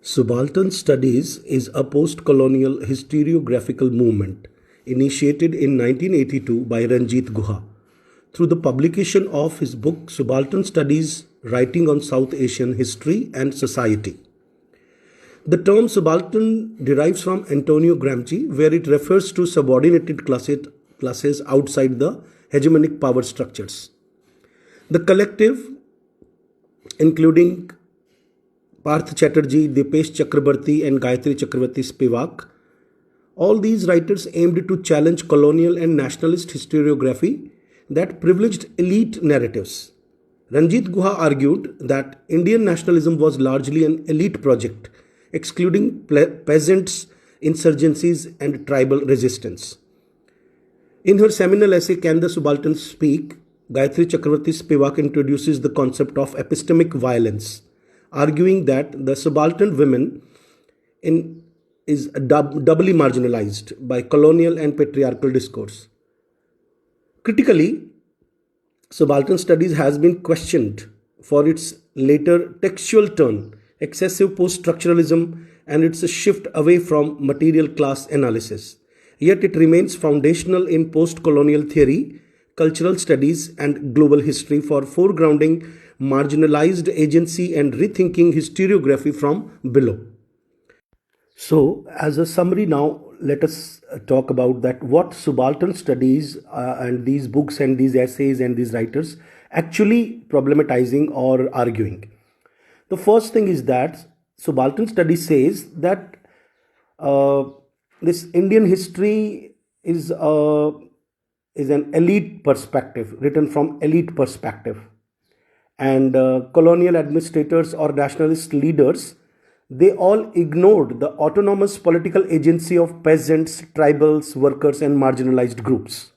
Subaltern Studies is a post-colonial historiographical movement initiated in 1982 by Ranajit Guha through the publication of his book Subaltern Studies Writing on South Asian History and Society. The term subaltern derives from Antonio Gramsci, where it refers to subordinated classes outside the hegemonic power structures. The collective, including Parth Chatterjee, Dipesh Chakrabarti, and Gayatri Spivak, all these writers aimed to challenge colonial and nationalist historiography that privileged elite narratives. Ranajit Guha argued that Indian nationalism was largely an elite project, excluding peasants, insurgencies, and tribal resistance. In her seminal essay, Can the Subalterns Speak?, Gayatri Spivak introduces the concept of epistemic violence, arguing that the subaltern women is doubly marginalized by colonial and patriarchal discourse. Critically, subaltern studies has been questioned for its later textual turn, excessive post-structuralism, and its shift away from material class analysis. Yet it remains foundational in post-colonial theory, cultural studies, and global history for foregrounding marginalized agency and rethinking historiography from below. So, as a summary now, let us talk about that what subaltern studies and these books and these essays and these writers actually problematizing or arguing. The first thing is that subaltern studies says that this Indian history is an elite perspective, written from elite perspective. And colonial administrators or nationalist leaders, they all ignored the autonomous political agency of peasants, tribals, workers, and marginalized groups.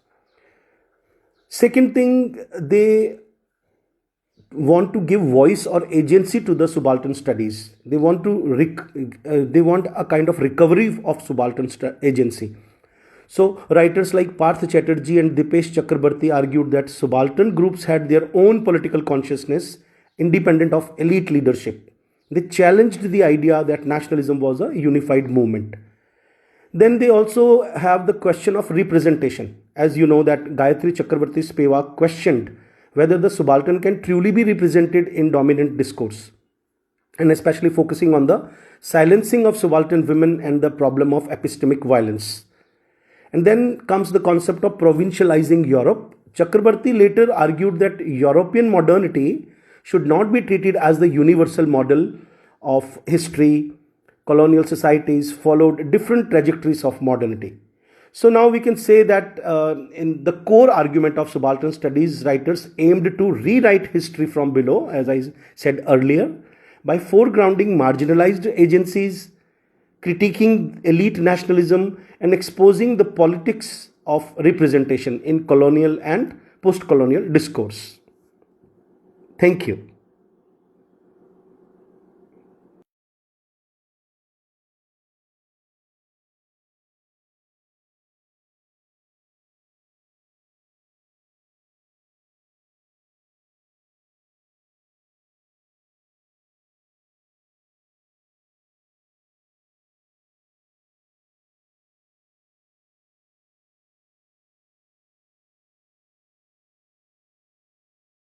Second thing, they want to give voice or agency to the subaltern studies. They want a kind of recovery of subaltern agency. So writers like Parth Chatterjee and Dipesh Chakrabarti argued that subaltern groups had their own political consciousness independent of elite leadership. They challenged the idea that nationalism was a unified movement. Then they also have the question of representation. As you know that Gayatri Chakrabarti Spivak questioned whether the subaltern can truly be represented in dominant discourse, and especially focusing on the silencing of subaltern women and the problem of epistemic violence. And then comes the concept of provincializing Europe. Chakrabarti later argued that European modernity should not be treated as the universal model of history. Colonial societies followed different trajectories of modernity. So now we can say that in the core argument of subaltern studies, writers aimed to rewrite history from below, as I said earlier, by foregrounding marginalized agencies, critiquing elite nationalism, and exposing the politics of representation in colonial and post-colonial discourse. Thank you.